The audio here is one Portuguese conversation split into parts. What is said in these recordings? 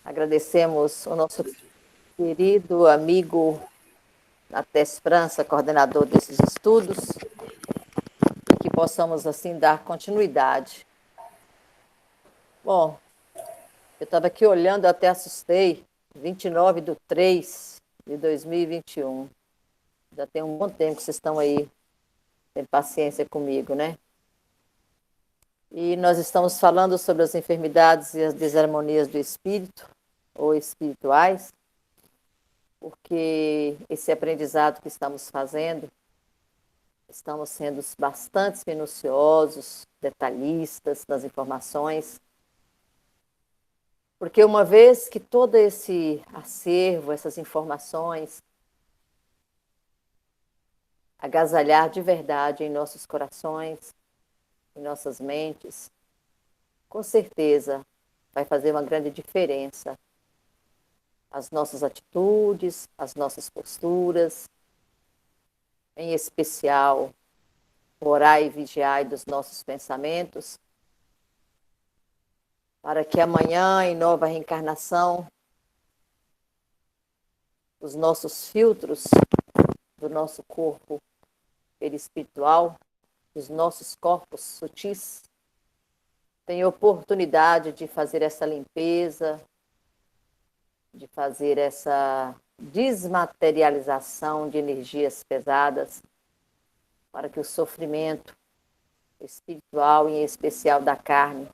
Agradecemos o nosso querido amigo Natés França, coordenador desses estudos, e que possamos, assim, dar continuidade. Bom, eu estava aqui olhando, eu até assustei, 29/3/2021. Já tem um bom tempo que vocês estão aí, tem paciência comigo, né? E nós estamos falando sobre as enfermidades e as desarmonias do espírito, ou espirituais, porque esse aprendizado que estamos fazendo, estamos sendo bastante minuciosos, detalhistas nas informações, porque uma vez que todo esse acervo, essas informações, agasalhar de verdade em nossos corações, em nossas mentes, com certeza vai fazer uma grande diferença. As nossas atitudes, as nossas posturas, em especial, orai e vigiai dos nossos pensamentos, para que amanhã, em nova reencarnação, os nossos filtros do nosso corpo perispiritual, os nossos corpos sutis, tenham oportunidade de fazer essa limpeza, de fazer essa desmaterialização de energias pesadas, para que o sofrimento espiritual, em especial da carne,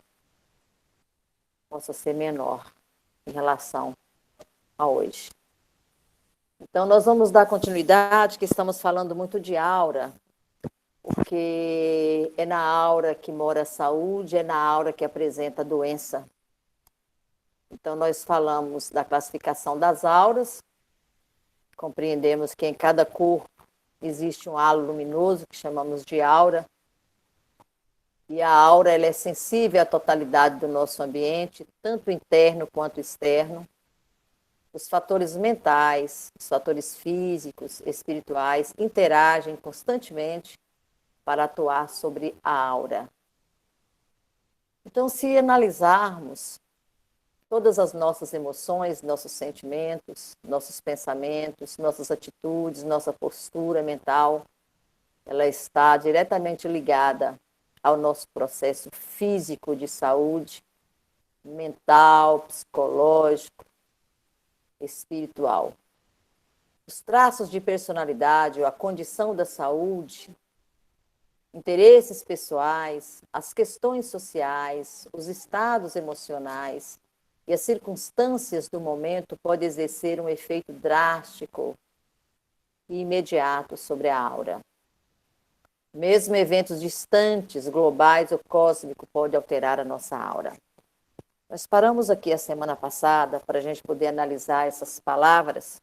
possa ser menor em relação a hoje. Então, nós vamos dar continuidade, que estamos falando muito de aura, porque é na aura que mora a saúde, é na aura que apresenta a doença. Então, nós falamos da classificação das auras, compreendemos que em cada corpo existe um halo luminoso, que chamamos de aura, e a aura ela é sensível à totalidade do nosso ambiente, tanto interno quanto externo. Os fatores mentais, os fatores físicos, espirituais, interagem constantemente para atuar sobre a aura. Então, se analisarmos todas as nossas emoções, nossos sentimentos, nossos pensamentos, nossas atitudes, nossa postura mental, ela está diretamente ligada ao nosso processo físico de saúde, mental, psicológico, espiritual. Os traços de personalidade ou a condição da saúde, interesses pessoais, as questões sociais, os estados emocionais e as circunstâncias do momento podem exercer um efeito drástico e imediato sobre a aura. Mesmo eventos distantes, globais ou cósmicos podem alterar a nossa aura. Nós paramos aqui a semana passada para a gente poder analisar essas palavras,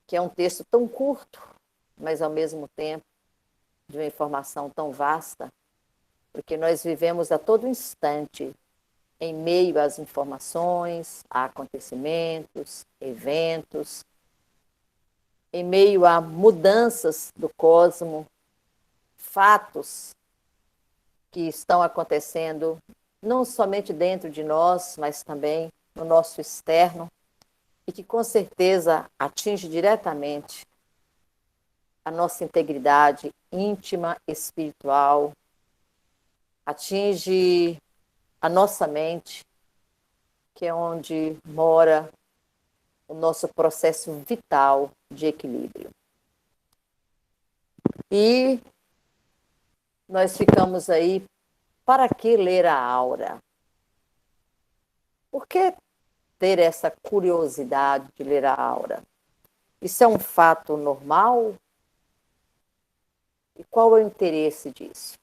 que é um texto tão curto, mas ao mesmo tempo de uma informação tão vasta, porque nós vivemos a todo instante em meio às informações, a acontecimentos, eventos, em meio a mudanças do cosmos, fatos que estão acontecendo não somente dentro de nós, mas também no nosso externo, e que com certeza atinge diretamente a nossa integridade íntima, espiritual, atinge a nossa mente, que é onde mora o nosso processo vital de equilíbrio. E nós ficamos aí, para que ler a aura? Por que ter essa curiosidade de ler a aura? Isso é um fato normal? E qual é o interesse disso?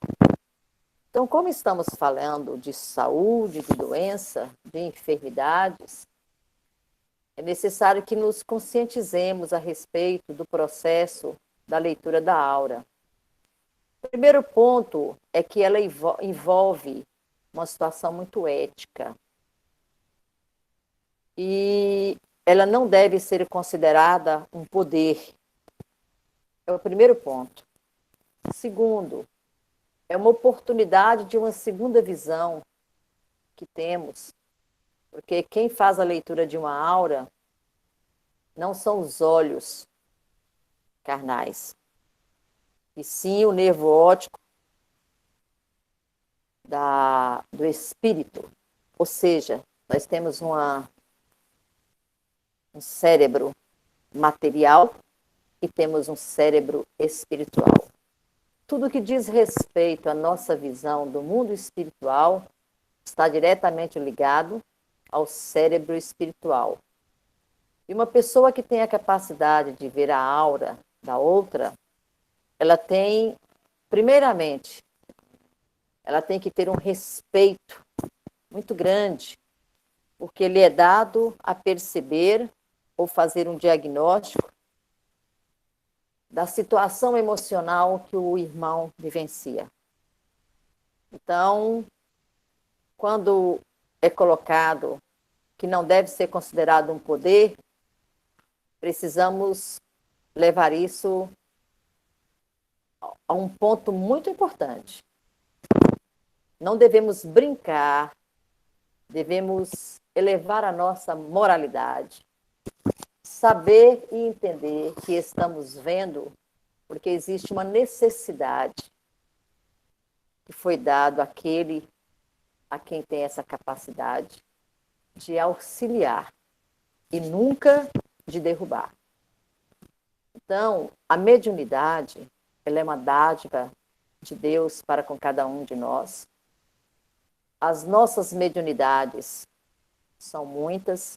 Então, como estamos falando de saúde, de doença, de enfermidades, é necessário que nos conscientizemos a respeito do processo da leitura da aura. O primeiro ponto é que ela envolve uma situação muito ética. E ela não deve ser considerada um poder. É o primeiro ponto. Segundo, é uma oportunidade de uma segunda visão que temos, Porque quem faz a leitura de uma aura não são os olhos carnais, e sim o nervo óptico do espírito. Ou seja, nós temos um cérebro material e temos um cérebro espiritual. Tudo que diz respeito à nossa visão do mundo espiritual está diretamente ligado ao cérebro espiritual. E uma pessoa que tem a capacidade de ver a aura da outra, ela tem, primeiramente, ela tem que ter um respeito muito grande, porque ele é dado a perceber ou fazer um diagnóstico da situação emocional que o irmão vivencia. Então, quando é colocado que não deve ser considerado um poder, precisamos levar isso a um ponto muito importante. Não devemos brincar, devemos elevar a nossa moralidade, saber e entender que estamos vendo porque existe uma necessidade que foi dado àquele a quem tem essa capacidade de auxiliar e nunca de derrubar. Então, a mediunidade, ela é uma dádiva de Deus para com cada um de nós. As nossas mediunidades são muitas,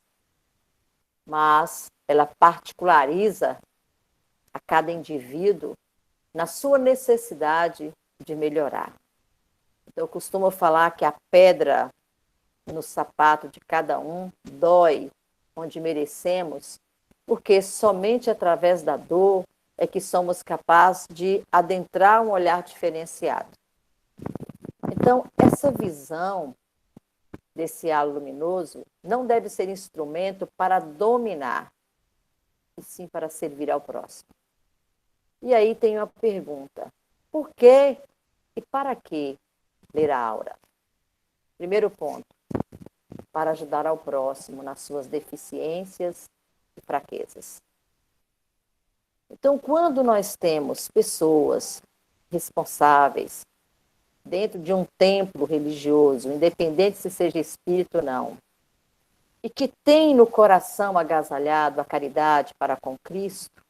mas ela particulariza a cada indivíduo na sua necessidade de melhorar. Então, eu costumo falar que a pedra no sapato de cada um dói onde merecemos, porque somente através da dor é que somos capazes de adentrar um olhar diferenciado. Então, essa visão desse halo luminoso não deve ser instrumento para dominar, e sim para servir ao próximo. E aí tem uma pergunta: por que e para que ler a aura? Primeiro ponto, para ajudar ao próximo nas suas deficiências e fraquezas. Então, quando nós temos pessoas responsáveis dentro de um templo religioso, independente se seja espírito ou não, e que tem no coração agasalhado a caridade para com Cristo,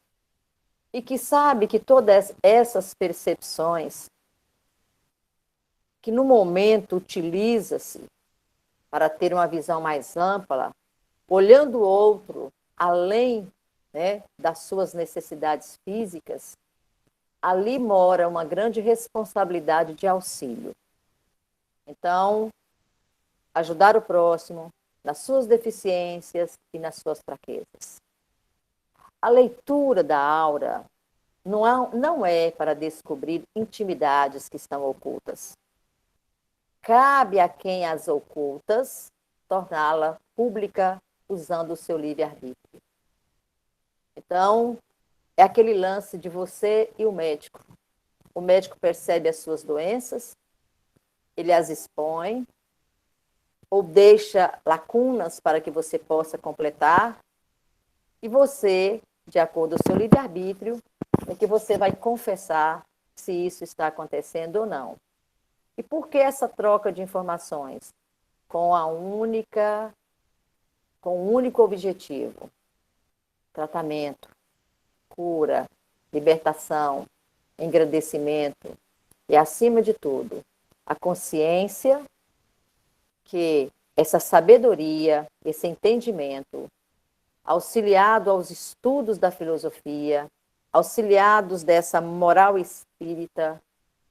e que sabe que todas essas percepções, que no momento utiliza-se para ter uma visão mais ampla, olhando o outro além, né, das suas necessidades físicas, ali mora uma grande responsabilidade de auxílio. Então, ajudar o próximo nas suas deficiências e nas suas fraquezas. A leitura da aura não é para descobrir intimidades que estão ocultas. Cabe a quem as ocultas torná-la pública usando o seu livre-arbítrio. Então, é aquele lance de você e o médico. O médico percebe as suas doenças, ele as expõe, ou deixa lacunas para que você possa completar, e você, de acordo com o seu livre-arbítrio, é que você vai confessar se isso está acontecendo ou não. E por que essa troca de informações? Com um único objetivo: tratamento, cura, libertação, engrandecimento e, acima de tudo, a consciência que essa sabedoria, esse entendimento, auxiliado aos estudos da filosofia, auxiliados dessa moral espírita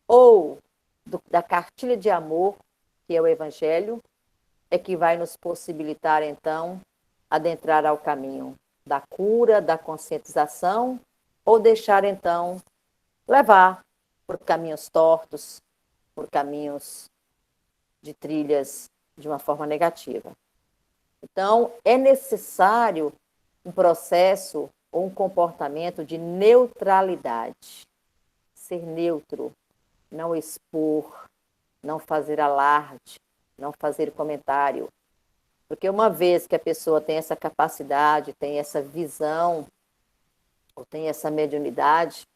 ou da cartilha de amor, que é o Evangelho, é que vai nos possibilitar, então, adentrar ao caminho da cura, da conscientização, ou deixar, então, levar por caminhos tortos, por caminhos de trilhas de uma forma negativa. Então, é necessário um processo ou um comportamento de neutralidade. Ser neutro, não expor, não fazer alarde, não fazer comentário. Porque uma vez que a pessoa tem essa capacidade, tem essa visão, ou tem essa mediunidade,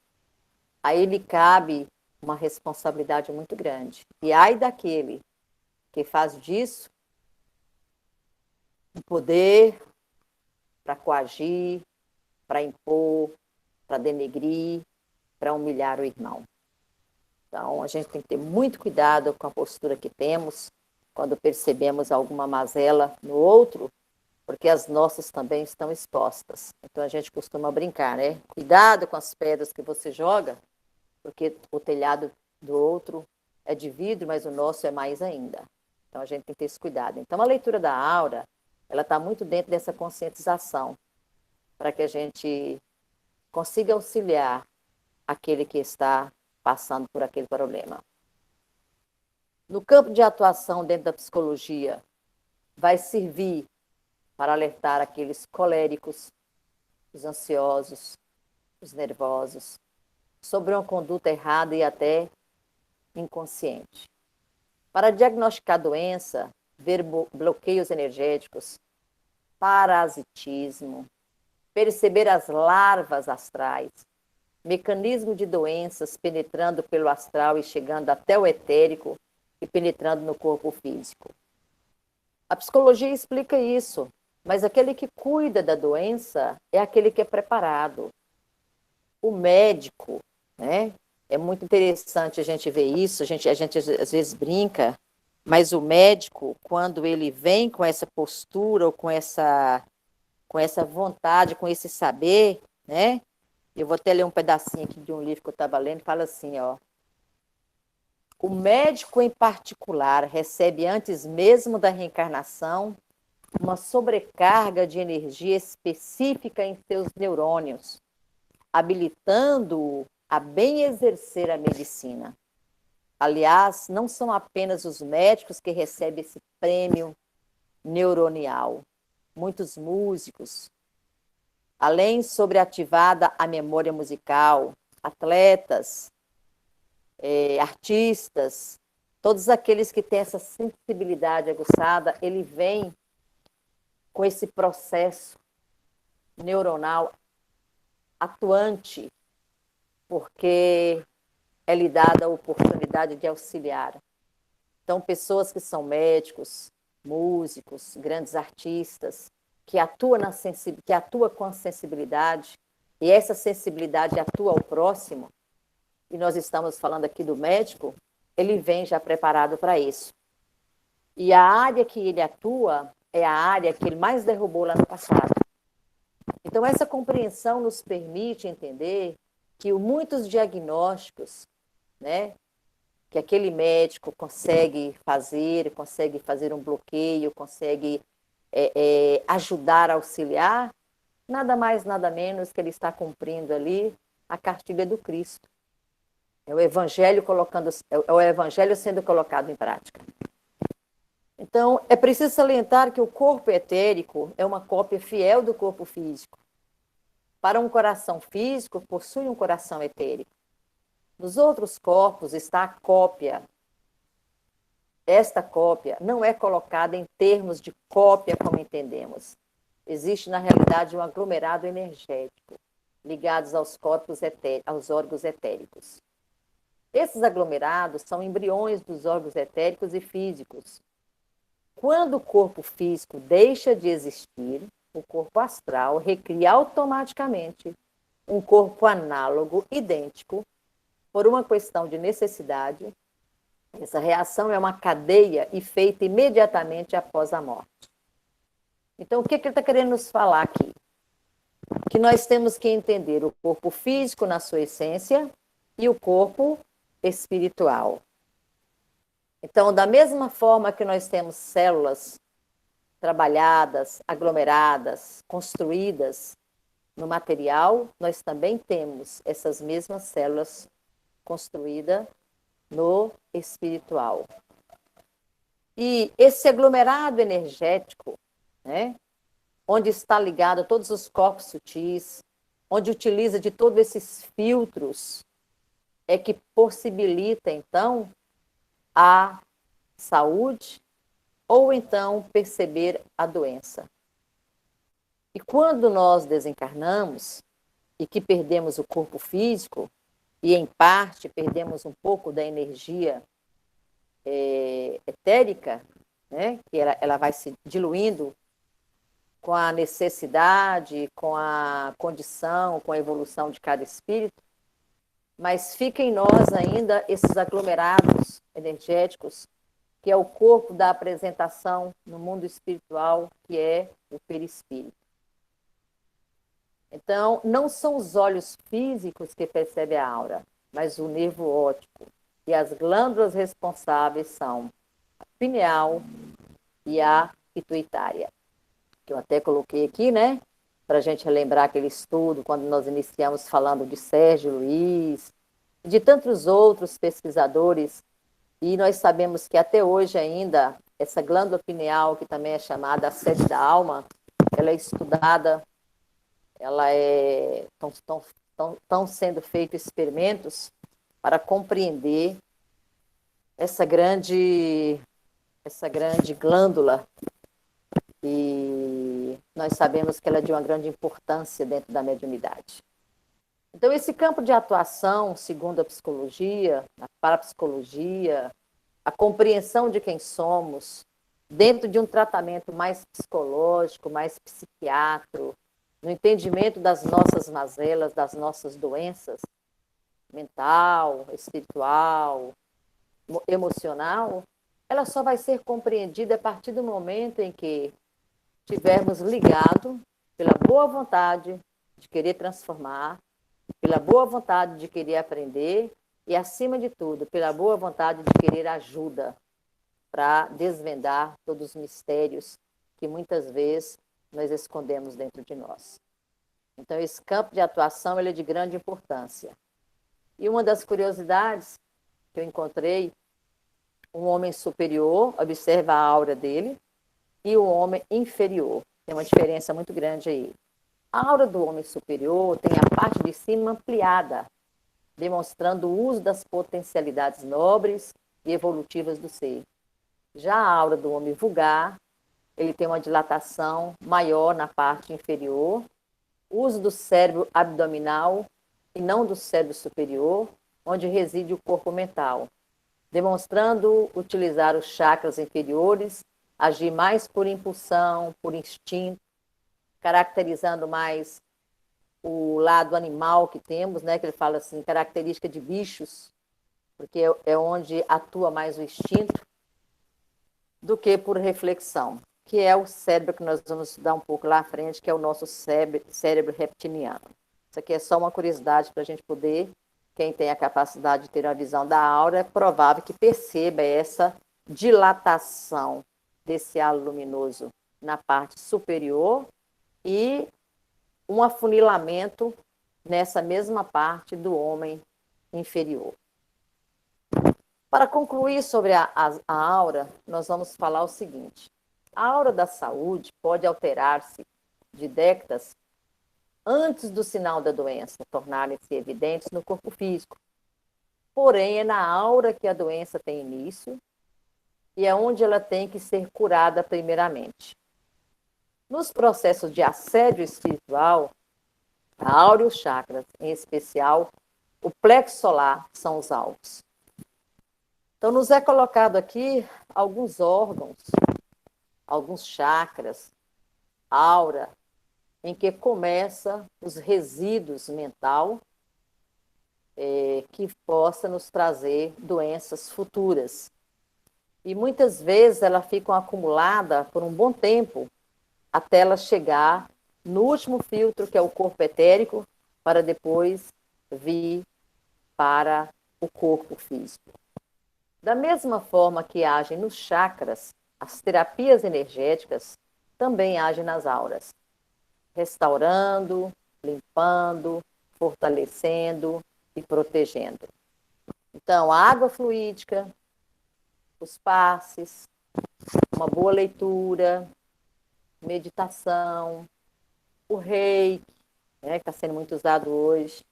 aí lhe cabe uma responsabilidade muito grande. E ai daquele que faz disso um poder para coagir, para impor, para denegrir, para humilhar o irmão. Então, a gente tem que ter muito cuidado com a postura que temos quando percebemos alguma mazela no outro, porque as nossas também estão expostas. Então, a gente costuma brincar, né? Cuidado com as pedras que você joga, porque o telhado do outro é de vidro, mas o nosso é mais ainda. Então, a gente tem que ter esse cuidado. Então, a leitura da aura, ela está muito dentro dessa conscientização, para que a gente consiga auxiliar aquele que está passando por aquele problema. No campo de atuação dentro da psicologia, vai servir para alertar aqueles coléricos, os ansiosos, os nervosos, sobre uma conduta errada e até inconsciente. Para diagnosticar doença, ver bloqueios energéticos, parasitismo, perceber as larvas astrais, mecanismo de doenças penetrando pelo astral e chegando até o etérico e penetrando no corpo físico. A psicologia explica isso, mas aquele que cuida da doença é aquele que é preparado. O médico, né? É muito interessante a gente ver isso, a gente às vezes brinca, mas o médico, quando ele vem com essa postura ou com essa vontade, com esse saber, né? Eu vou até ler um pedacinho aqui de um livro que eu estava lendo, fala assim, ó. O médico em particular recebe antes mesmo da reencarnação uma sobrecarga de energia específica em seus neurônios, habilitando-o a bem exercer a medicina. Aliás, não são apenas os médicos que recebem esse prêmio neuronial. Muitos músicos, além sobre ativada a memória musical, atletas, artistas, todos aqueles que têm essa sensibilidade aguçada, ele vem com esse processo neuronal atuante, porque é lhe dada a oportunidade de auxiliar. Então, pessoas que são médicos, músicos, grandes artistas, que atuam com a sensibilidade, e essa sensibilidade atua ao próximo, e nós estamos falando aqui do médico, ele vem já preparado para isso. E a área que ele atua é a área que ele mais derrubou lá no passado. Então, essa compreensão nos permite entender que muitos diagnósticos, né, que aquele médico consegue fazer um bloqueio, consegue ajudar, auxiliar, nada mais, nada menos que ele está cumprindo ali a cartilha do Cristo. É o evangelho sendo colocado em prática. Então, é preciso salientar que o corpo etérico é uma cópia fiel do corpo físico. Para um coração físico, possui um coração etérico. Nos outros corpos está a cópia. Esta cópia não é colocada em termos de cópia como entendemos. Existe, na realidade, um aglomerado energético ligados aos aos órgãos etéricos. Esses aglomerados são embriões dos órgãos etéricos e físicos. Quando o corpo físico deixa de existir, o corpo astral recria automaticamente um corpo análogo, idêntico, por uma questão de necessidade. Essa reação é uma cadeia e feita imediatamente após a morte. Então, o que ele está querendo nos falar aqui? Que nós temos que entender o corpo físico na sua essência e o corpo espiritual. Então, da mesma forma que nós temos células trabalhadas, aglomeradas, construídas no material, nós também temos essas mesmas células construídas no espiritual. E esse aglomerado energético, né, onde está ligado a todos os corpos sutis, onde utiliza de todos esses filtros, é que possibilita, então, a saúde, ou então perceber a doença. E quando nós desencarnamos e que perdemos o corpo físico, e em parte perdemos um pouco da energia etérica, né, que ela vai se diluindo com a necessidade, com a condição, com a evolução de cada espírito, mas fica em nós ainda esses aglomerados energéticos, que é o corpo da apresentação no mundo espiritual, que é o perispírito. Então, não são os olhos físicos que percebem a aura, mas o nervo óptico. E as glândulas responsáveis são a pineal e a pituitária, que eu até coloquei aqui, né? Para a gente relembrar aquele estudo, quando nós iniciamos falando de Sérgio Luiz, de tantos outros pesquisadores, e nós sabemos que até hoje ainda, essa glândula pineal, que também é chamada a sede da alma, ela é estudada, estão sendo feitos experimentos para compreender essa grande glândula, e nós sabemos que ela é de uma grande importância dentro da mediunidade. Então, esse campo de atuação, segundo a psicologia, a parapsicologia, a compreensão de quem somos, dentro de um tratamento mais psicológico, mais psiquiátrico, no entendimento das nossas mazelas, das nossas doenças, mental, espiritual, emocional, ela só vai ser compreendida a partir do momento em que tivermos ligado pela boa vontade de querer transformar, pela boa vontade de querer aprender e, acima de tudo, pela boa vontade de querer ajuda para desvendar todos os mistérios que muitas vezes nós escondemos dentro de nós. Então, esse campo de atuação ele é de grande importância. E uma das curiosidades que eu encontrei, um homem superior, observa a aura dele, e o homem inferior. Tem uma diferença muito grande aí. A aura do homem superior tem a parte de cima ampliada, demonstrando o uso das potencialidades nobres e evolutivas do ser. Já a aura do homem vulgar, ele tem uma dilatação maior na parte inferior, uso do cérebro abdominal e não do cérebro superior, onde reside o corpo mental, demonstrando utilizar os chakras inferiores, agir mais por impulsão, por instinto, caracterizando mais o lado animal que temos, né? Que ele fala assim, característica de bichos, porque é onde atua mais o instinto, do que por reflexão, que é o cérebro que nós vamos estudar um pouco lá à frente, que é o nosso cérebro reptiliano. Isso aqui é só uma curiosidade para a gente poder, quem tem a capacidade de ter uma visão da aura, é provável que perceba essa dilatação desse halo luminoso na parte superior e um afunilamento nessa mesma parte do homem inferior. Para concluir sobre a aura, nós vamos falar o seguinte. A aura da saúde pode alterar-se de décadas antes do sinal da doença tornarem-se evidentes no corpo físico. Porém, é na aura que a doença tem início e é onde ela tem que ser curada primeiramente. Nos processos de assédio espiritual, a aura e os chakras, em especial o plexo solar, são os alvos. Então, nos é colocado aqui alguns órgãos, alguns chakras, aura, em que começa os resíduos mental que possa nos trazer doenças futuras. E muitas vezes ela fica acumulada por um bom tempo até ela chegar no último filtro, que é o corpo etérico, para depois vir para o corpo físico. Da mesma forma que agem nos chakras, as terapias energéticas também agem nas auras, restaurando, limpando, fortalecendo e protegendo. Então, a água fluídica, os passes, uma boa leitura, meditação, o reiki, né, que está sendo muito usado hoje,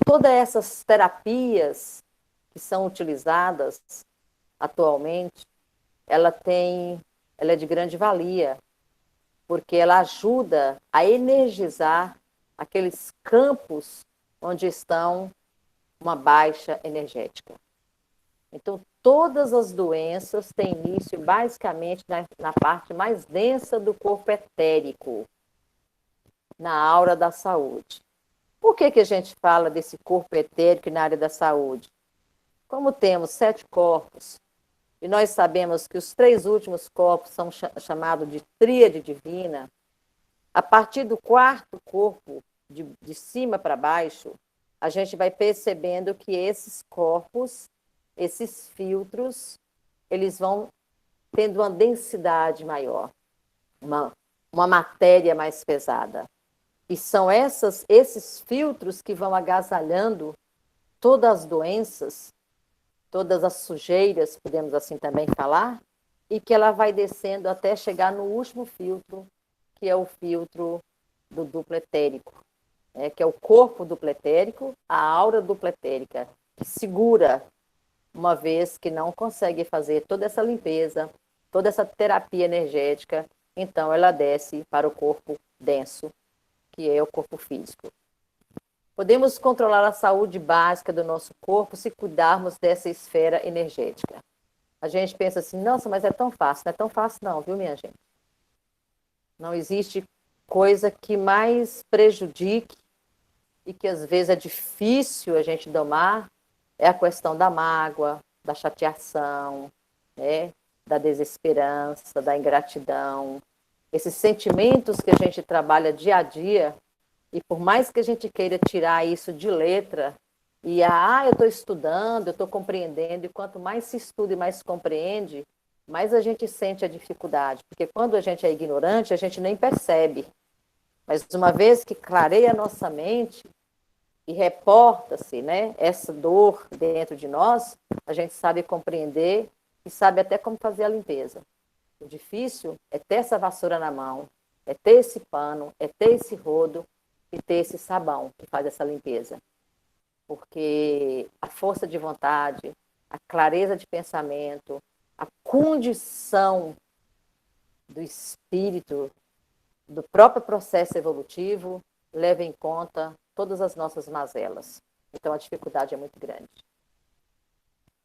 todas essas terapias que são utilizadas atualmente, ela é de grande valia, porque ela ajuda a energizar aqueles campos onde estão uma baixa energética. Então, todas as doenças têm início basicamente na parte mais densa do corpo etérico, na aura da saúde. Por que a gente fala desse corpo etérico na área da saúde? Como temos 7 corpos, e nós sabemos que os 3 últimos corpos são chamados de tríade divina, a partir do 4º corpo, de cima para baixo, a gente vai percebendo que esses corpos, esses filtros, eles vão tendo uma densidade maior, uma matéria mais pesada. E são esses filtros que vão agasalhando todas as doenças, todas as sujeiras, podemos assim também falar, e que ela vai descendo até chegar no último filtro, que é o filtro do duplo etérico, que é o corpo duplo etérico, a aura dupla etérica, que segura, uma vez que não consegue fazer toda essa limpeza, toda essa terapia energética, então ela desce para o corpo denso, que é o corpo físico. Podemos controlar a saúde básica do nosso corpo se cuidarmos dessa esfera energética. A gente pensa assim, nossa, mas é tão fácil. Não é tão fácil não, viu, minha gente? Não existe coisa que mais prejudique e que às vezes é difícil a gente domar, é a questão da mágoa, da chateação, né? Da desesperança, da ingratidão. Esses sentimentos que a gente trabalha dia a dia, e por mais que a gente queira tirar isso de letra, e eu estou estudando, eu estou compreendendo, e quanto mais se estuda e mais se compreende, mais a gente sente a dificuldade, porque quando a gente é ignorante, a gente nem percebe. Mas uma vez que clareia a nossa mente e reporta-se, né, essa dor dentro de nós, a gente sabe compreender e sabe até como fazer a limpeza. O difícil é ter essa vassoura na mão, é ter esse pano, é ter esse rodo e ter esse sabão que faz essa limpeza. Porque a força de vontade, a clareza de pensamento, a condição do espírito, do próprio processo evolutivo, leva em conta todas as nossas mazelas. Então, a dificuldade é muito grande.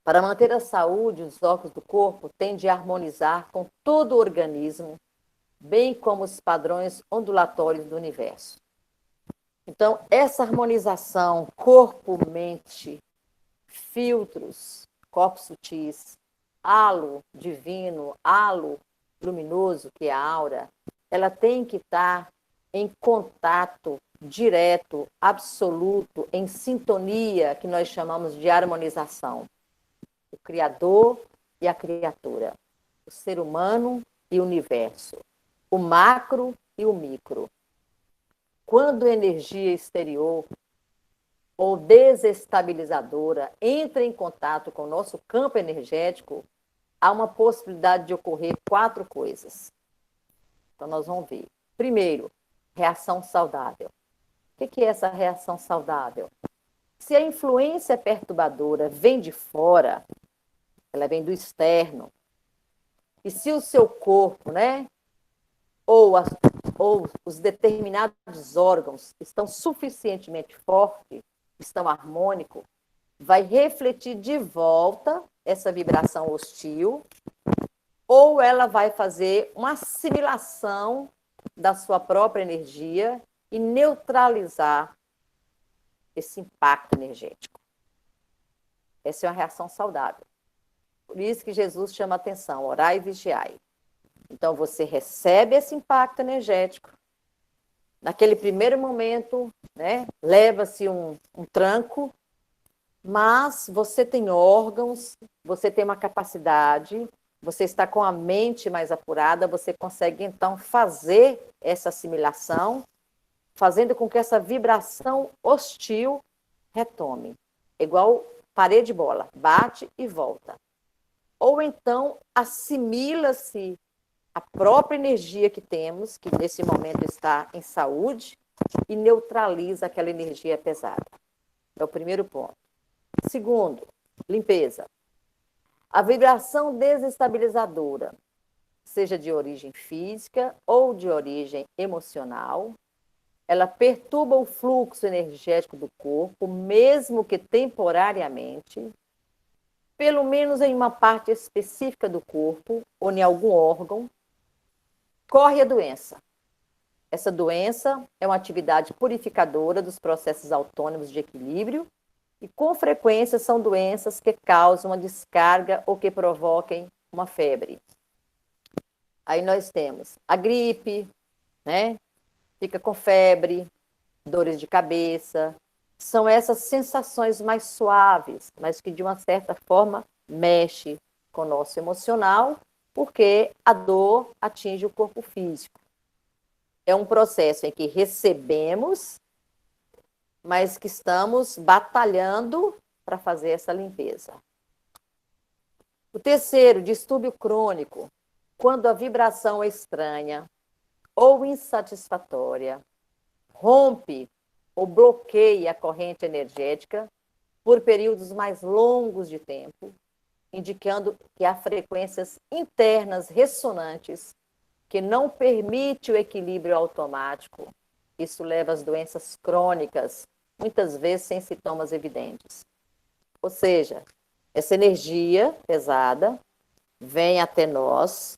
Para manter a saúde, os órgãos do corpo têm de harmonizar com todo o organismo, bem como os padrões ondulatórios do universo. Então, essa harmonização corpo-mente, filtros, corpos sutis, halo divino, halo luminoso, que é a aura, ela tem que estar em contato direto, absoluto, em sintonia, que nós chamamos de harmonização. O Criador e a criatura, o ser humano e o universo, o macro e o micro. Quando a energia exterior ou desestabilizadora entra em contato com o nosso campo energético, há uma possibilidade de ocorrer 4 coisas. Então, nós vamos ver. Primeiro, reação saudável. O que é essa reação saudável? Se a influência perturbadora vem de fora, ela vem do externo, e se o seu corpo, né, ou os determinados órgãos estão suficientemente fortes, estão harmônicos, vai refletir de volta essa vibração hostil, ou ela vai fazer uma assimilação da sua própria energia e neutralizar esse impacto energético. Essa é uma reação saudável. Por isso que Jesus chama a atenção, orai e vigiai. Então, você recebe esse impacto energético. Naquele primeiro momento, né, leva-se um tranco, mas você tem órgãos, você tem uma capacidade, você está com a mente mais apurada, você consegue, então, fazer essa assimilação, fazendo com que essa vibração hostil retome. Igual parede de bola, bate e volta. Ou então, assimila-se a própria energia que temos, que nesse momento está em saúde, e neutraliza aquela energia pesada. É o primeiro ponto. Segundo, limpeza. A vibração desestabilizadora, seja de origem física ou de origem emocional, ela perturba o fluxo energético do corpo, mesmo que temporariamente, pelo menos em uma parte específica do corpo ou em algum órgão, corre a doença. Essa doença é uma atividade purificadora dos processos autônomos de equilíbrio e, com frequência, são doenças que causam uma descarga ou que provoquem uma febre. Aí nós temos a gripe, né? Fica com febre, dores de cabeça. São essas sensações mais suaves, mas que de uma certa forma mexe com o nosso emocional, porque a dor atinge o corpo físico. É um processo em que recebemos, mas que estamos batalhando para fazer essa limpeza. O terceiro, distúrbio crônico, quando a vibração é estranha ou insatisfatória rompe ou bloqueia a corrente energética por períodos mais longos de tempo, indicando que há frequências internas ressonantes que não permite o equilíbrio automático. Isso leva às doenças crônicas, muitas vezes sem sintomas evidentes. Ou seja, essa energia pesada vem até nós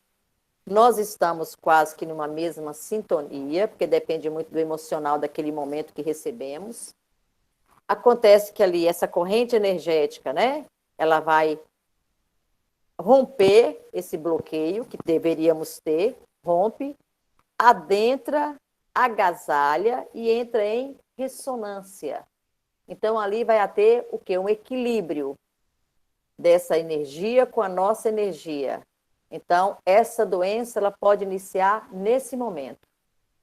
estamos quase que numa mesma sintonia, porque depende muito do emocional daquele momento que recebemos. Acontece que ali essa corrente energética, né, ela vai romper esse bloqueio que deveríamos ter, rompe, adentra, agasalha e entra em ressonância. Então, ali vai ter o quê? Um equilíbrio dessa energia com a nossa energia. Então, essa doença ela pode iniciar nesse momento.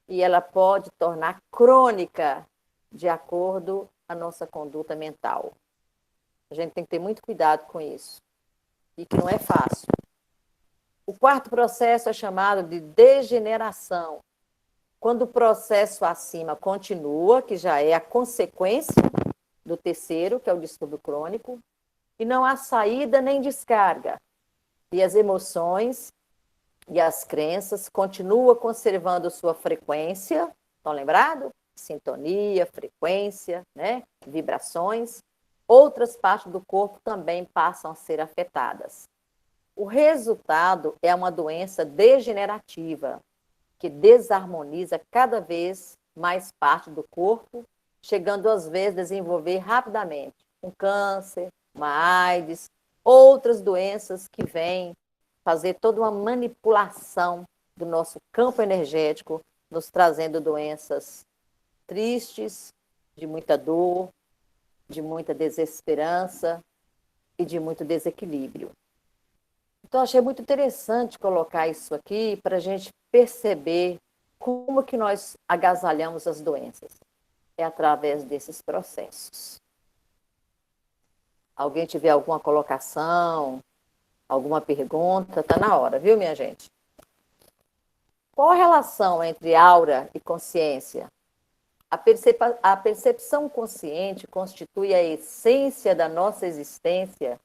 E ela pode tornar crônica de acordo com a nossa conduta mental. A gente tem que ter muito cuidado com isso. E que não é fácil. O quarto processo é chamado de degeneração. Quando o processo acima continua, que já é a consequência do terceiro, que é o distúrbio crônico, e não há saída nem descarga. E as emoções e as crenças continuam conservando sua frequência, estão lembrados? Sintonia, frequência, né? Vibrações. Outras partes do corpo também passam a ser afetadas. O resultado é uma doença degenerativa, que desarmoniza cada vez mais parte do corpo, chegando às vezes a desenvolver rapidamente um câncer, uma AIDS, outras doenças que vêm fazer toda uma manipulação do nosso campo energético, nos trazendo doenças tristes, de muita dor, de muita desesperança e de muito desequilíbrio. Então, achei muito interessante colocar isso aqui para a gente perceber como que nós agasalhamos as doenças. É através desses processos. Alguém tiver alguma colocação, alguma pergunta, está na hora, viu, minha gente? Qual a relação entre aura e consciência? A percepção consciente constitui a essência da nossa existência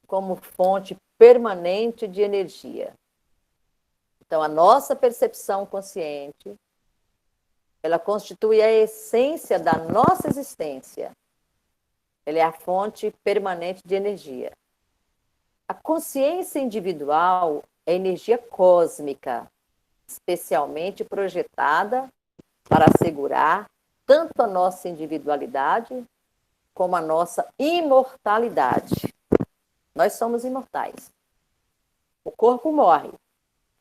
como fonte permanente de energia. Então, a nossa percepção consciente, ela constitui a essência da nossa existência. Ela é a fonte permanente de energia. A consciência individual é energia cósmica, especialmente projetada para assegurar tanto a nossa individualidade como a nossa imortalidade. Nós somos imortais. O corpo morre,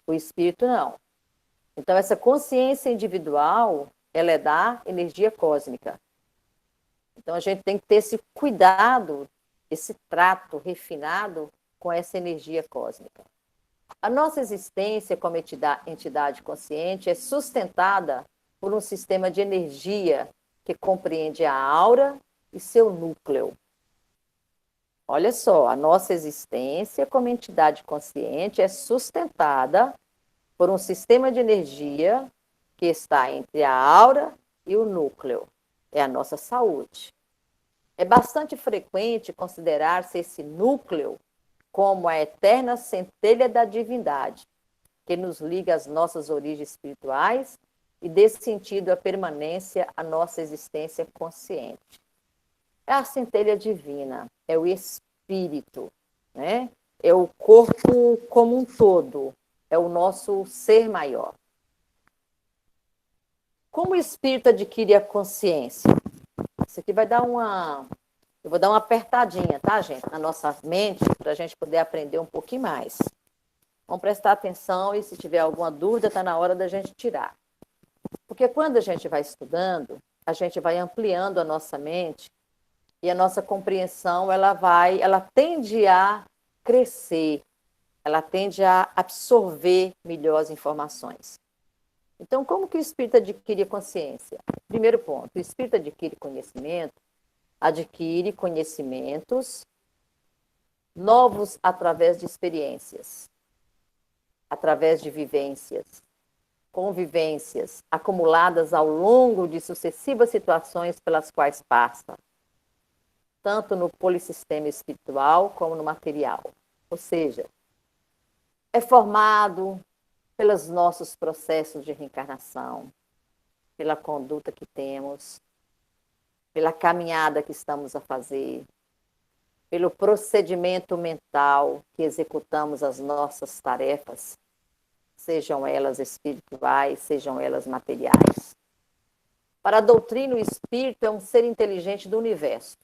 o espírito não. Então, essa consciência individual, ela é da energia cósmica. Então, a gente tem que ter esse cuidado, esse trato refinado com essa energia cósmica. A nossa existência como entidade consciente é sustentada por um sistema de energia que compreende a aura e seu núcleo. Olha só, a nossa existência como entidade consciente é sustentada por um sistema de energia que está entre a aura e o núcleo. É a nossa saúde. É bastante frequente considerar-se esse núcleo como a eterna centelha da divindade, que nos liga às nossas origens espirituais e dê sentido à permanência à nossa existência consciente. É a centelha divina, é o espírito, né? É o corpo como um todo, é o nosso ser maior. Como o espírito adquire a consciência? Isso aqui vai dar uma... Eu vou dar uma apertadinha, tá, gente? Na nossa mente, para a gente poder aprender um pouquinho mais. Vamos prestar atenção e se tiver alguma dúvida, está na hora da gente tirar. Porque quando a gente vai estudando, a gente vai ampliando a nossa mente e a nossa compreensão, ela tende a crescer, ela tende a absorver melhor as informações. Então, como que o espírito adquire consciência? Primeiro ponto, o espírito adquire conhecimentos novos através de experiências, através de vivências, convivências acumuladas ao longo de sucessivas situações pelas quais passa, tanto no polissistema espiritual como no material. Ou seja, é formado pelos nossos processos de reencarnação, pela conduta que temos, pela caminhada que estamos a fazer, pelo procedimento mental que executamos as nossas tarefas, sejam elas espirituais, sejam elas materiais. Para a doutrina, o espírito é um ser inteligente do universo,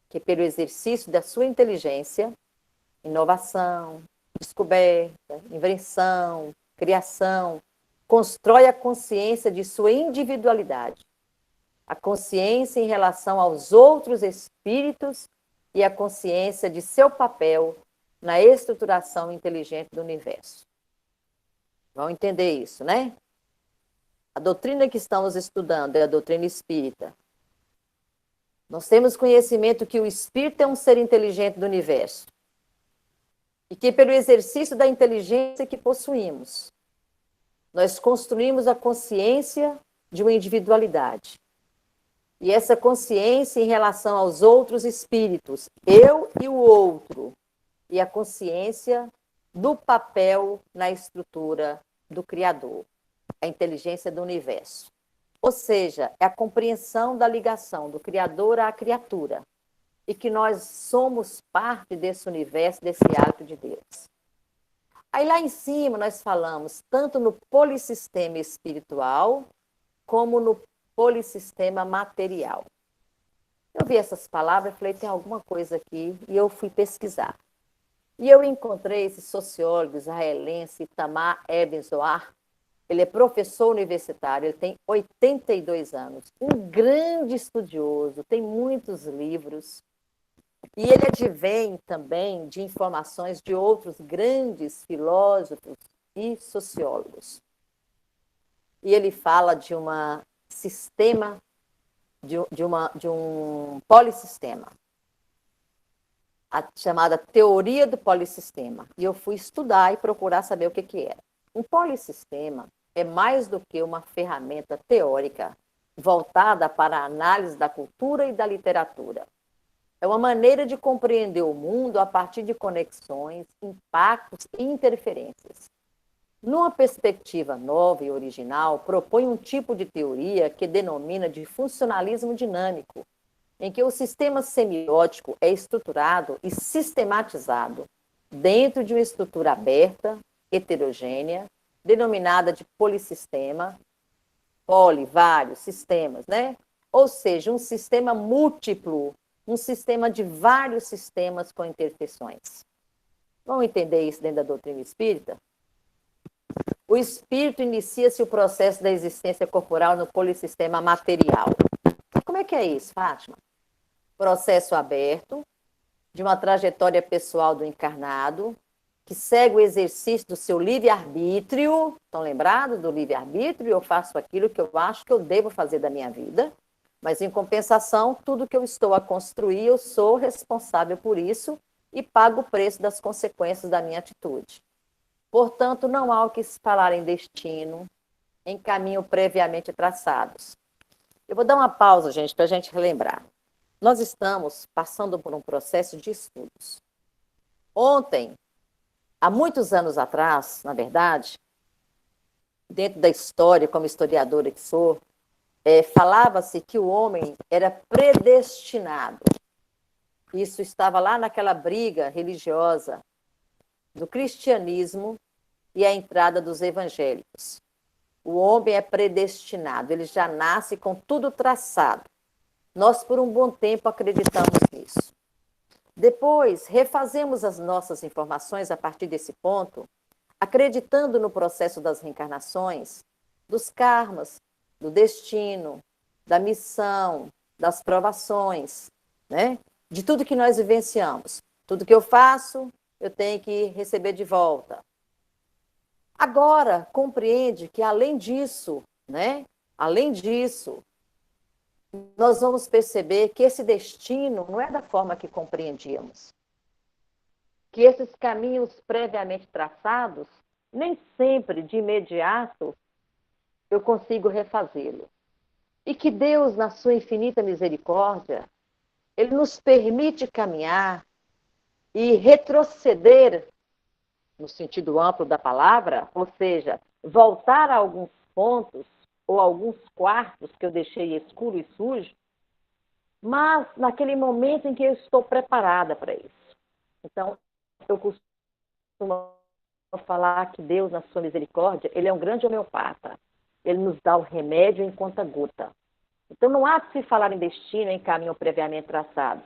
que pelo exercício da sua inteligência, inovação, descoberta, invenção, criação, constrói a consciência de sua individualidade, a consciência em relação aos outros espíritos e a consciência de seu papel na estruturação inteligente do universo. Vão entender isso, né? A doutrina que estamos estudando é a doutrina espírita. Nós temos conhecimento que o espírito é um ser inteligente do universo e que pelo exercício da inteligência que possuímos, nós construímos a consciência de uma individualidade. E essa consciência em relação aos outros espíritos, eu e o outro, e a consciência do papel na estrutura do Criador, a inteligência do universo. Ou seja, é a compreensão da ligação do Criador à criatura, e que nós somos parte desse universo, desse ato de Deus. Aí lá em cima nós falamos tanto no polissistema espiritual, como no polissistema material. Eu vi essas palavras e falei, tem alguma coisa aqui, e eu fui pesquisar. E eu encontrei esse sociólogo israelense, Itamar Eben-Zohar. Ele é professor universitário, ele tem 82 anos, um grande estudioso, tem muitos livros, e ele advém também de informações de outros grandes filósofos e sociólogos. E ele fala de uma sistema, de um polissistema, a chamada teoria do polissistema. E eu fui estudar e procurar saber o que era. Um polissistema é mais do que uma ferramenta teórica voltada para a análise da cultura e da literatura. É uma maneira de compreender o mundo a partir de conexões, impactos e interferências. Numa perspectiva nova e original, propõe um tipo de teoria que denomina de funcionalismo dinâmico, em que o sistema semiótico é estruturado e sistematizado dentro de uma estrutura aberta, heterogênea, denominada de polissistema, vários sistemas, né? Ou seja, um sistema múltiplo, um sistema de vários sistemas com interseções. Vamos entender isso dentro da doutrina espírita? O espírito inicia-se o processo da existência corporal no polissistema material. Como é que é isso, Fátima? Processo aberto, de uma trajetória pessoal do encarnado, que segue o exercício do seu livre-arbítrio. Estão lembrados do livre-arbítrio? Eu faço aquilo que eu acho que eu devo fazer da minha vida, mas, em compensação, tudo que eu estou a construir, eu sou responsável por isso e pago o preço das consequências da minha atitude. Portanto, não há o que se falar em destino, em caminho previamente traçados. Eu vou dar uma pausa, gente, para a gente relembrar. Nós estamos passando por um processo de estudos. Ontem, há muitos anos atrás, na verdade, dentro da história, como historiadora que sou, falava-se que o homem era predestinado. Isso estava lá naquela briga religiosa do cristianismo e a entrada dos evangélicos. O homem é predestinado, ele já nasce com tudo traçado. Nós, por um bom tempo, acreditamos nisso. Depois, refazemos as nossas informações a partir desse ponto, acreditando no processo das reencarnações, dos karmas, do destino, da missão, das provações, né? De tudo que nós vivenciamos. Tudo que eu faço, eu tenho que receber de volta. Agora, compreende que, além disso, né? Além disso, nós vamos perceber que esse destino não é da forma que compreendíamos. Que esses caminhos previamente traçados, nem sempre, de imediato, eu consigo refazê-lo. E que Deus, na sua infinita misericórdia, Ele nos permite caminhar e retroceder, no sentido amplo da palavra, ou seja, voltar a alguns pontos ou alguns quartos que eu deixei escuro e sujo, mas naquele momento em que eu estou preparada para isso. Então, eu costumo falar que Deus, na sua misericórdia, Ele é um grande homeopata. Ele nos dá o remédio em conta-gota. Então, não há de se falar em destino, em caminho previamente traçado.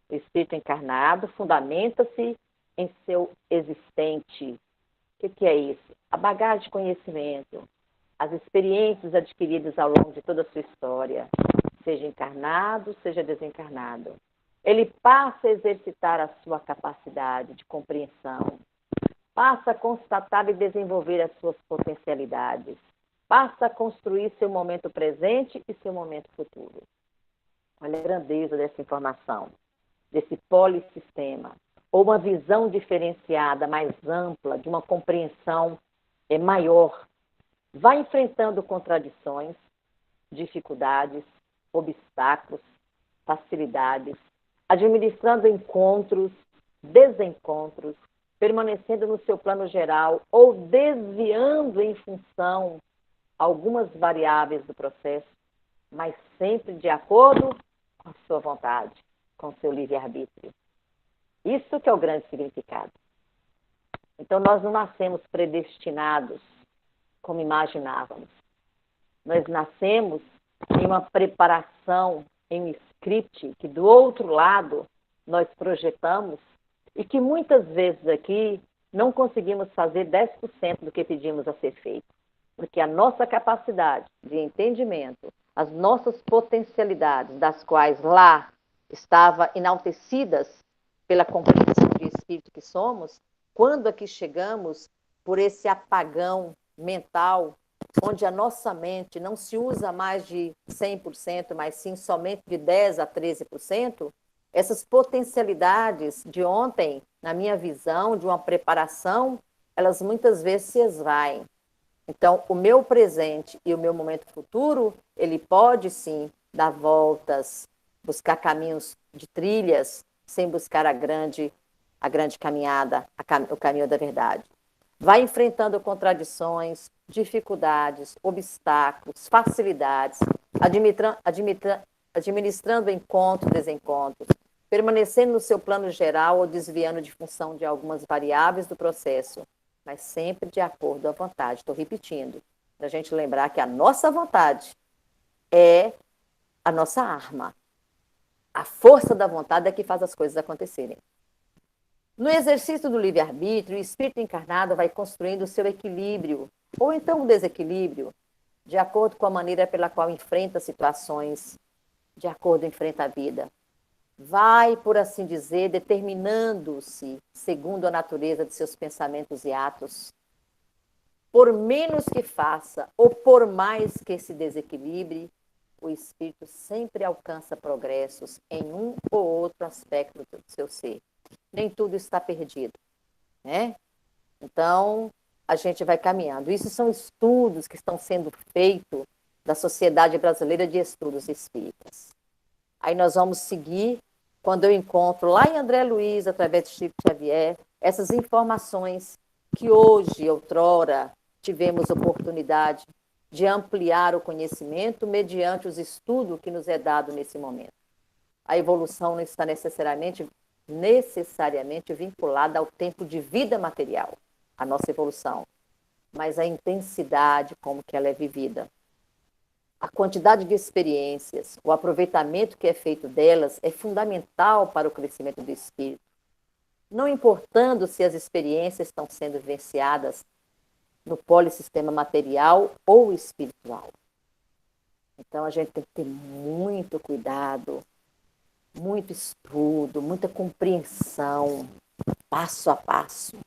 O espírito encarnado fundamenta-se em seu existente. O que é isso? A bagagem de conhecimento, as experiências adquiridas ao longo de toda a sua história, seja encarnado, seja desencarnado. Ele passa a exercitar a sua capacidade de compreensão, passa a constatar e desenvolver as suas potencialidades, passa a construir seu momento presente e seu momento futuro. Olha a grandeza dessa informação, desse polissistema, ou uma visão diferenciada, mais ampla, de uma compreensão maior. Vai enfrentando contradições, dificuldades, obstáculos, facilidades, administrando encontros, desencontros, permanecendo no seu plano geral ou desviando em função algumas variáveis do processo, mas sempre de acordo com a sua vontade, com o seu livre-arbítrio. Isso que é o grande significado. Então, nós não nascemos predestinados como imaginávamos. Nós nascemos em uma preparação, em um script que do outro lado nós projetamos e que muitas vezes aqui não conseguimos fazer 10% do que pedimos a ser feito. Porque a nossa capacidade de entendimento, as nossas potencialidades, das quais lá estavam enaltecidas pela compreensão de espírito que somos, quando aqui chegamos por esse apagão mental, onde a nossa mente não se usa mais de 100%, mas sim somente de 10% a 13%, essas potencialidades de ontem, na minha visão, de uma preparação, elas muitas vezes se esvaem. Então, o meu presente e o meu momento futuro, ele pode sim dar voltas, buscar caminhos de trilhas, sem buscar a grande caminhada, o caminho da verdade. Vai enfrentando contradições, dificuldades, obstáculos, facilidades, administrando encontros, desencontros, permanecendo no seu plano geral ou desviando de função de algumas variáveis do processo, mas sempre de acordo à vontade. Estou repetindo, para a gente lembrar que a nossa vontade é a nossa arma. A força da vontade é que faz as coisas acontecerem. No exercício do livre-arbítrio, o espírito encarnado vai construindo o seu equilíbrio, ou então o desequilíbrio, de acordo com a maneira pela qual enfrenta situações, de acordo enfrenta a vida. Vai, por assim dizer, determinando-se segundo a natureza de seus pensamentos e atos. Por menos que faça, ou por mais que se desequilibre, o espírito sempre alcança progressos em um ou outro aspecto do seu ser. Nem tudo está perdido, né? Então, a gente vai caminhando. Isso são estudos que estão sendo feitos da Sociedade Brasileira de Estudos Espíritas. Aí nós vamos seguir, quando eu encontro lá em André Luiz, através de Chico Xavier, essas informações que hoje, outrora, tivemos oportunidade de ampliar o conhecimento mediante os estudos que nos é dado nesse momento. A evolução não está necessariamente vinculada ao tempo de vida material, a nossa evolução, mas a intensidade como que ela é vivida. A quantidade de experiências, o aproveitamento que é feito delas é fundamental para o crescimento do espírito. Não importando se as experiências estão sendo vivenciadas no polissistema material ou espiritual. Então a gente tem que ter muito cuidado, muito estudo, muita compreensão, passo a passo.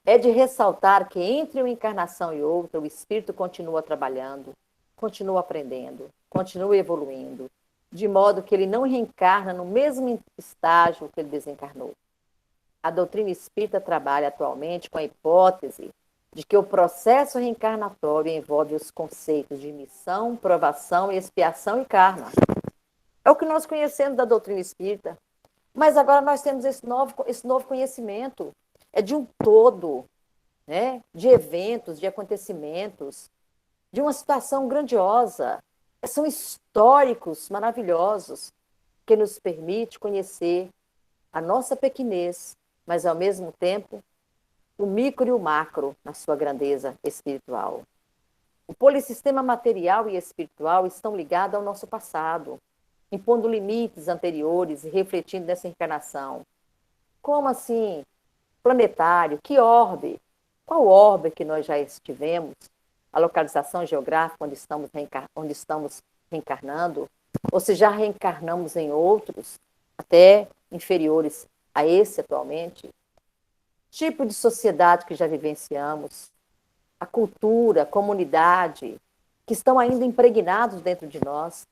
É de ressaltar que entre uma encarnação e outra, o espírito continua trabalhando, continua aprendendo, continua evoluindo, de modo que ele não reencarna no mesmo estágio que ele desencarnou. A doutrina espírita trabalha atualmente com a hipótese de que o processo reencarnatório envolve os conceitos de missão, provação, expiação e karma. É o que nós conhecemos da doutrina espírita. Mas agora nós temos esse novo conhecimento. É de um todo, né? De eventos, de acontecimentos, de uma situação grandiosa. São históricos maravilhosos que nos permite conhecer a nossa pequenez, mas ao mesmo tempo o micro e o macro na sua grandeza espiritual. O polissistema material e espiritual estão ligados ao nosso passado, impondo limites anteriores e refletindo nessa encarnação. Como assim? Planetário, que orbe? Qual orbe que nós já estivemos? A localização geográfica onde estamos reencarnando? Ou se já reencarnamos em outros, até inferiores a esse atualmente? Tipo de sociedade que já vivenciamos, a cultura, a comunidade, que estão ainda impregnados dentro de nós.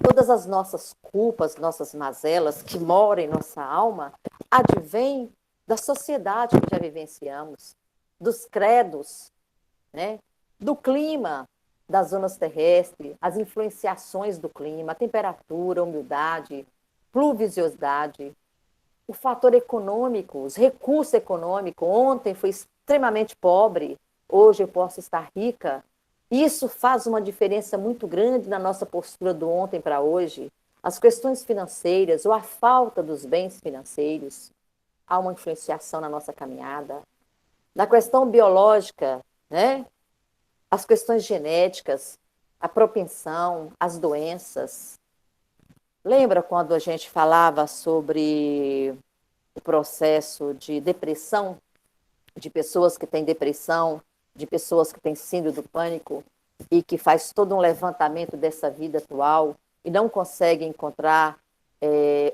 Todas as nossas culpas, nossas mazelas que moram em nossa alma, advêm da sociedade que já vivenciamos, dos credos, né? Do clima das zonas terrestres, as influenciações do clima, a temperatura, a umidade, pluviosidade, o fator econômico, os recursos econômicos. Ontem fui extremamente pobre, hoje eu posso estar rica. Isso faz uma diferença muito grande na nossa postura do ontem para hoje. As questões financeiras ou a falta dos bens financeiros, há uma influenciação na nossa caminhada. Na questão biológica, né? As questões genéticas, a propensão, as doenças. Lembra quando a gente falava sobre o processo de depressão, de pessoas que têm depressão, de pessoas que têm síndrome do pânico e que faz todo um levantamento dessa vida atual e não consegue encontrar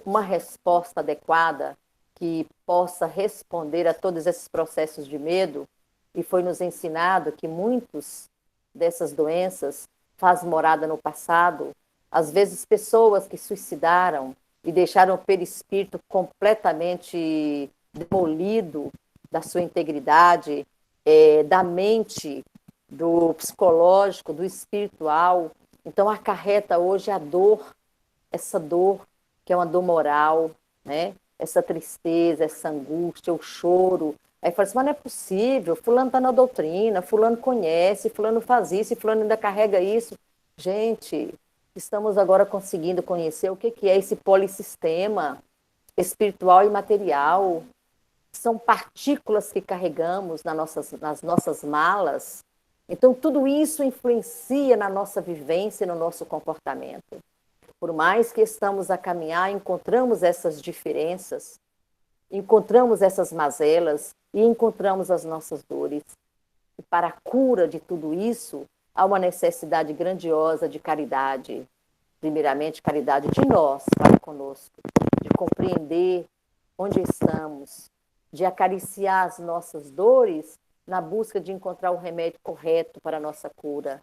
uma resposta adequada que possa responder a todos esses processos de medo? E foi nos ensinado que muitos dessas doenças fazem morada no passado. Às vezes, pessoas que suicidaram e deixaram o perispírito completamente demolido da sua integridade, da mente, do psicológico, do espiritual. Então, acarreta hoje a dor, essa dor que é uma dor moral, né? Essa tristeza, essa angústia, o choro. Aí fala assim, mas não é possível, fulano está na doutrina, fulano conhece, fulano faz isso, e fulano ainda carrega isso. Gente, estamos agora conseguindo conhecer o que é esse polissistema espiritual e material. São partículas que carregamos nas nossas malas. Então, tudo isso influencia na nossa vivência e no nosso comportamento. Por mais que estamos a caminhar, encontramos essas diferenças, encontramos essas mazelas e encontramos as nossas dores. E para a cura de tudo isso, há uma necessidade grandiosa de caridade. Primeiramente, caridade de nós para conosco, de compreender onde estamos, de acariciar as nossas dores na busca de encontrar o remédio correto para a nossa cura.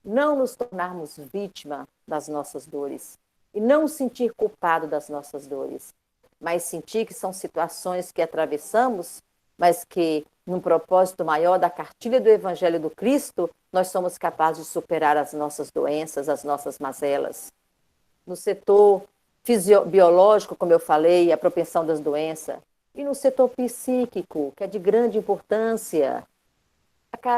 Não nos tornarmos vítima das nossas dores e não sentir culpado das nossas dores, mas sentir que são situações que atravessamos, mas que, num propósito maior da cartilha do Evangelho do Cristo, nós somos capazes de superar as nossas doenças, as nossas mazelas. No setor biológico, como eu falei, a propensão das doenças, E no setor psíquico, que é de grande importância,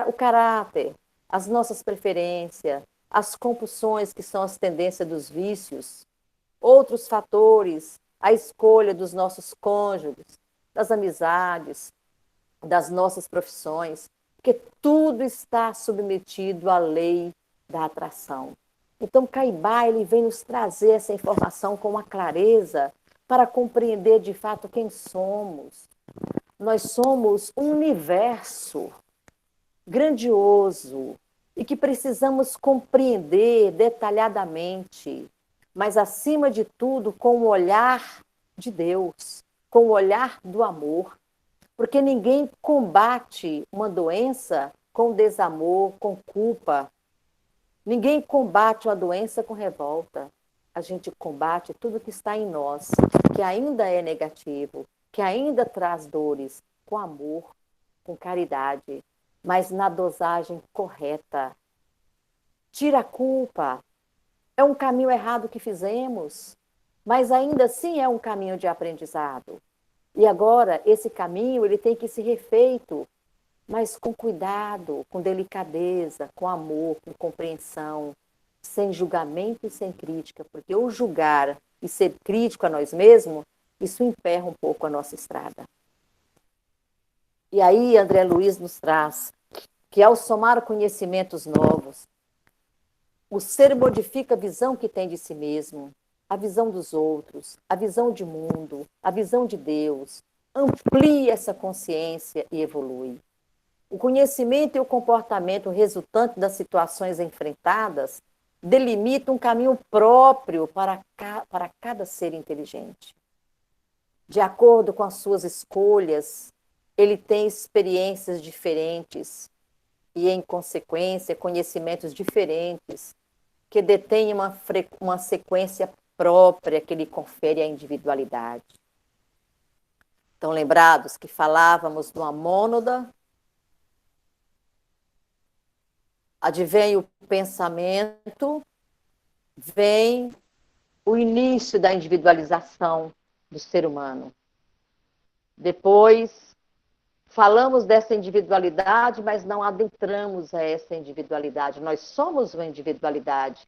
o caráter, as nossas preferências, as compulsões, que são as tendências dos vícios, outros fatores, a escolha dos nossos cônjuges, das amizades, das nossas profissões, porque tudo está submetido à lei da atração. Então, Caibá, ele vem nos trazer essa informação com uma clareza para compreender de fato quem somos. Nós somos um universo grandioso e que precisamos compreender detalhadamente, mas acima de tudo com o olhar de Deus, com o olhar do amor, porque ninguém combate uma doença com desamor, com culpa. Ninguém combate uma doença com revolta. A gente combate tudo que está em nós, que ainda é negativo, que ainda traz dores, com amor, com caridade, mas na dosagem correta. Tira a culpa. É um caminho errado que fizemos, mas ainda assim é um caminho de aprendizado. E agora, esse caminho ele tem que ser refeito, mas com cuidado, com delicadeza, com amor, com compreensão, sem julgamento e sem crítica, porque o julgar e ser crítico a nós mesmos, isso emperra um pouco a nossa estrada. E aí, André Luiz nos traz que ao somar conhecimentos novos, o ser modifica a visão que tem de si mesmo, a visão dos outros, a visão de mundo, a visão de Deus, amplia essa consciência e evolui. O conhecimento e o comportamento resultante das situações enfrentadas delimitam um caminho próprio para cada ser inteligente. De acordo com as suas escolhas, ele tem experiências diferentes e, em consequência, conhecimentos diferentes que detêm uma sequência própria que lhe confere a individualidade. Estão lembrados que falávamos de uma mônada? Advém o pensamento, vem o início da individualização do ser humano. Depois, falamos dessa individualidade, mas não adentramos a essa individualidade. Nós somos uma individualidade.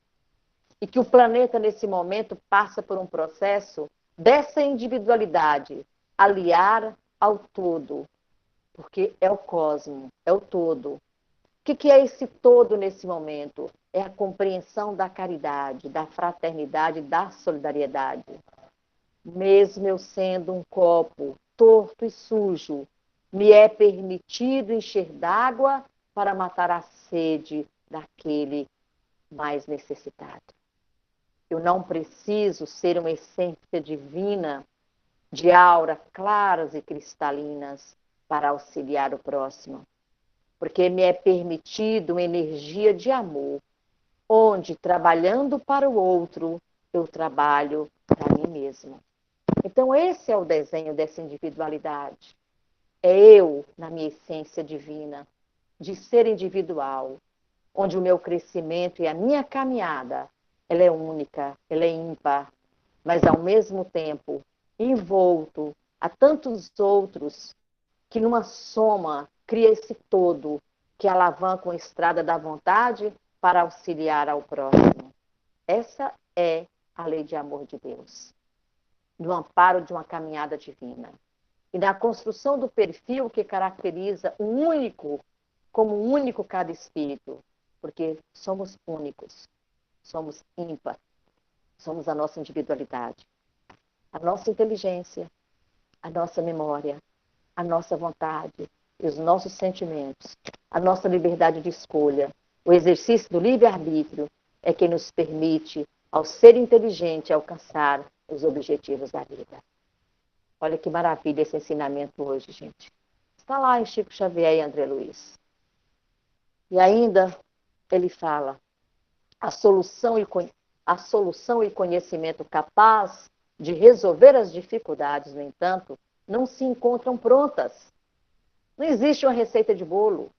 E que o planeta, nesse momento, passa por um processo dessa individualidade aliar ao todo. Porque é o cosmo, é o todo. O que é esse todo nesse momento? É a compreensão da caridade, da fraternidade, da solidariedade. Mesmo eu sendo um copo torto e sujo, me é permitido encher d'água para matar a sede daquele mais necessitado. Eu não preciso ser uma essência divina, de aura claras e cristalinas, para auxiliar o próximo. Porque me é permitido uma energia de amor, onde, trabalhando para o outro, eu trabalho para mim mesmo. Então, esse é o desenho dessa individualidade. É eu, na minha essência divina, de ser individual, onde o meu crescimento e a minha caminhada, ela é única, ela é ímpar, mas, ao mesmo tempo, envolto a tantos outros que, numa soma, cria esse todo que alavanca a estrada da vontade para auxiliar ao próximo. Essa é a lei de amor de Deus, no amparo de uma caminhada divina. E na construção do perfil que caracteriza o único, como único cada espírito, porque somos únicos, somos ímpar, somos a nossa individualidade, a nossa inteligência, a nossa memória, a nossa vontade e os nossos sentimentos, a nossa liberdade de escolha, o exercício do livre-arbítrio é que nos permite, ao ser inteligente, alcançar os objetivos da vida. Olha que maravilha esse ensinamento hoje, gente. Está lá em Chico Xavier e André Luiz. E ainda ele fala, a solução e conhecimento capaz de resolver as dificuldades, no entanto, não se encontram prontas. Não existe uma receita de bolo.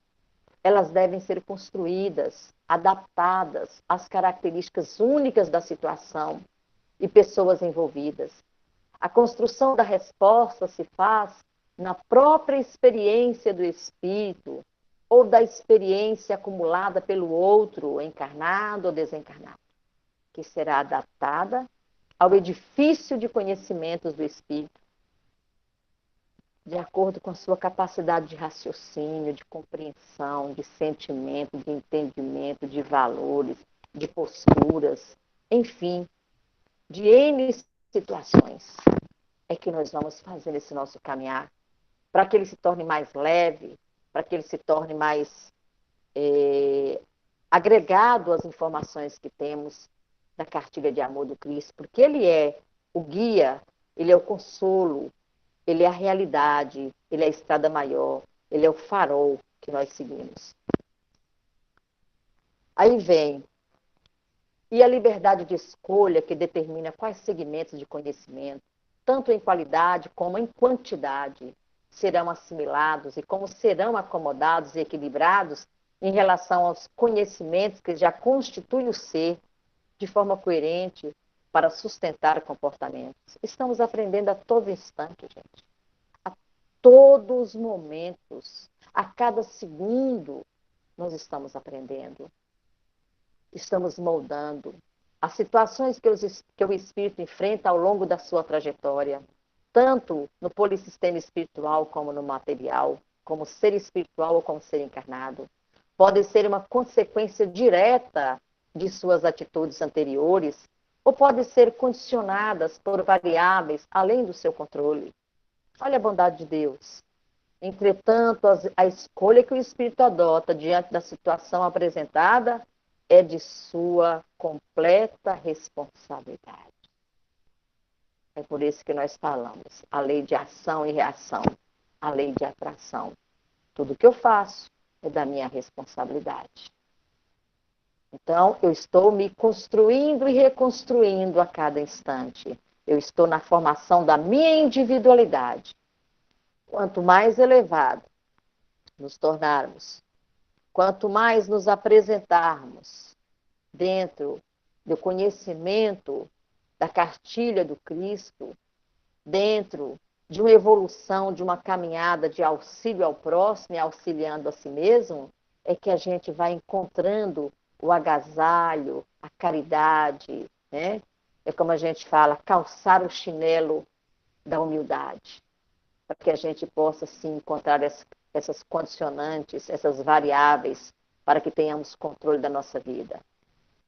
Elas devem ser construídas, adaptadas às características únicas da situação e pessoas envolvidas. A construção da resposta se faz na própria experiência do espírito ou da experiência acumulada pelo outro, encarnado ou desencarnado, que será adaptada ao edifício de conhecimentos do espírito, de acordo com a sua capacidade de raciocínio, de compreensão, de sentimento, de entendimento, de valores, de posturas, enfim, de N situações, é que nós vamos fazer esse nosso caminhar, para que ele se torne mais leve, para que ele se torne mais agregado às informações que temos da cartilha de amor do Cristo, porque ele é o guia, ele é o consolo, ele é a realidade, ele é a estrada maior, ele é o farol que nós seguimos. Aí vem, e a liberdade de escolha que determina quais segmentos de conhecimento, tanto em qualidade como em quantidade, serão assimilados e como serão acomodados e equilibrados em relação aos conhecimentos que já constituem o ser de forma coerente para sustentar comportamentos. Estamos aprendendo a todo instante, gente. A todos os momentos, a cada segundo, nós estamos aprendendo. Estamos moldando as situações que o espírito enfrenta ao longo da sua trajetória, tanto no polissistema espiritual como no material, como ser espiritual ou como ser encarnado. Podem ser uma consequência direta de suas atitudes anteriores, ou podem ser condicionadas por variáveis além do seu controle. Olha a bondade de Deus. Entretanto, a escolha que o espírito adota diante da situação apresentada é de sua completa responsabilidade. É por isso que nós falamos, a lei de ação e reação, a lei de atração. Tudo que eu faço é da minha responsabilidade. Então, eu estou me construindo e reconstruindo a cada instante. Eu estou na formação da minha individualidade. Quanto mais elevado nos tornarmos, quanto mais nos apresentarmos dentro do conhecimento da cartilha do Cristo, dentro de uma evolução, de uma caminhada de auxílio ao próximo e auxiliando a si mesmo, é que a gente vai encontrando o agasalho, a caridade, né? É como a gente fala, calçar o chinelo da humildade, para que a gente possa, sim, encontrar essas condicionantes, essas variáveis, para que tenhamos controle da nossa vida.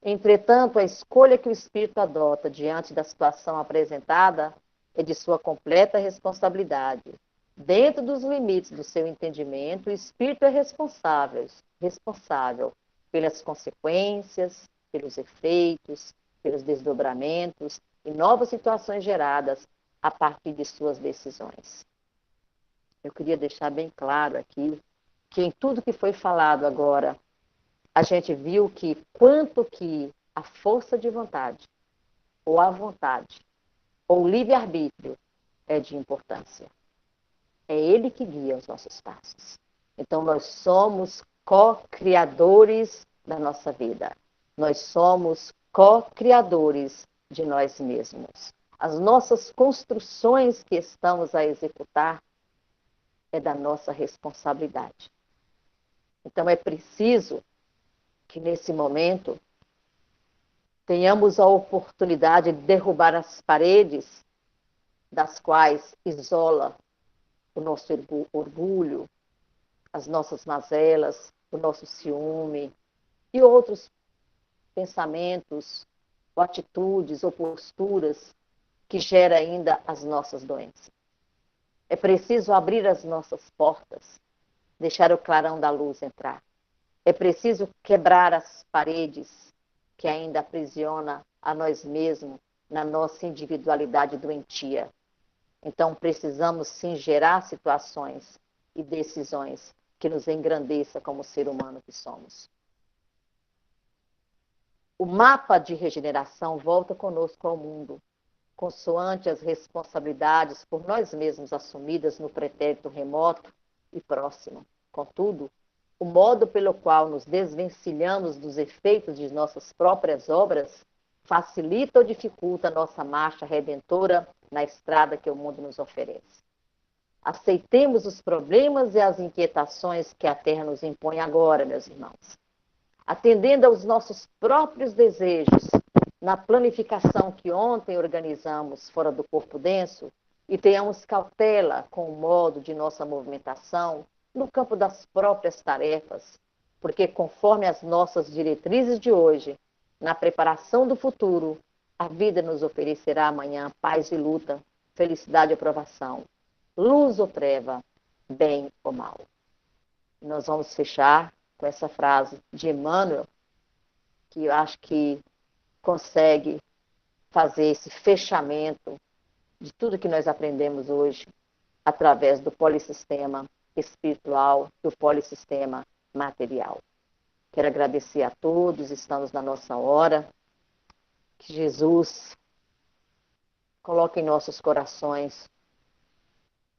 Entretanto, a escolha que o espírito adota diante da situação apresentada é de sua completa responsabilidade. Dentro dos limites do seu entendimento, o espírito é responsável pelas consequências, pelos efeitos, pelos desdobramentos e novas situações geradas a partir de suas decisões. Eu queria deixar bem claro aqui que em tudo que foi falado agora, a gente viu que quanto que a força de vontade, ou a vontade, ou o livre-arbítrio é de importância. É ele que guia os nossos passos. Então, nós somos co-criadores da nossa vida. Nós somos co-criadores de nós mesmos. As nossas construções que estamos a executar é da nossa responsabilidade. Então, é preciso que, nesse momento, tenhamos a oportunidade de derrubar as paredes das quais isola o nosso orgulho, as nossas mazelas, o nosso ciúme e outros pensamentos, ou atitudes, ou posturas que geram ainda as nossas doenças. É preciso abrir as nossas portas, deixar o clarão da luz entrar. É preciso quebrar as paredes que ainda aprisiona a nós mesmos na nossa individualidade doentia. Então, precisamos sim gerar situações e decisões que nos engrandeça como ser humano que somos. O mapa de regeneração volta conosco ao mundo, consoante as responsabilidades por nós mesmos assumidas no pretérito remoto e próximo. Contudo, o modo pelo qual nos desvencilhamos dos efeitos de nossas próprias obras facilita ou dificulta a nossa marcha redentora na estrada que o mundo nos oferece. Aceitemos os problemas e as inquietações que a terra nos impõe agora, meus irmãos. Atendendo aos nossos próprios desejos, na planificação que ontem organizamos fora do corpo denso, e tenhamos cautela com o modo de nossa movimentação no campo das próprias tarefas, porque conforme as nossas diretrizes de hoje, na preparação do futuro, a vida nos oferecerá amanhã paz e luta, felicidade e aprovação, luz ou treva, bem ou mal. Nós vamos fechar com essa frase de Emmanuel, que eu acho que consegue fazer esse fechamento de tudo que nós aprendemos hoje através do polissistema espiritual e o polissistema material. Quero agradecer a todos, estamos na nossa hora. Que Jesus coloque em nossos corações,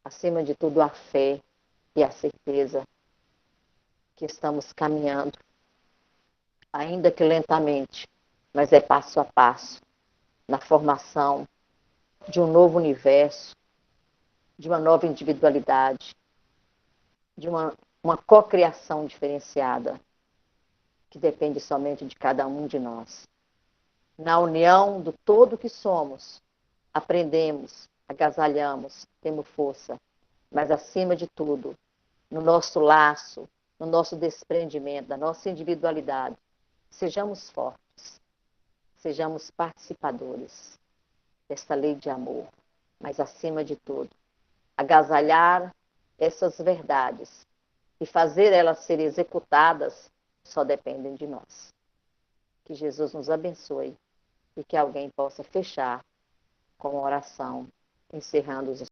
acima de tudo, a fé e a certeza que estamos caminhando, ainda que lentamente, mas é passo a passo, na formação de um novo universo, de uma nova individualidade, de uma cocriação diferenciada, que depende somente de cada um de nós. Na união do todo que somos, aprendemos, agasalhamos, temos força, mas acima de tudo, no nosso laço, no nosso desprendimento, da nossa individualidade, sejamos fortes, sejamos participadores dessa lei de amor, mas acima de tudo, agasalhar essas verdades e fazer elas serem executadas só dependem de nós. Que Jesus nos abençoe e que alguém possa fechar com uma oração, encerrando os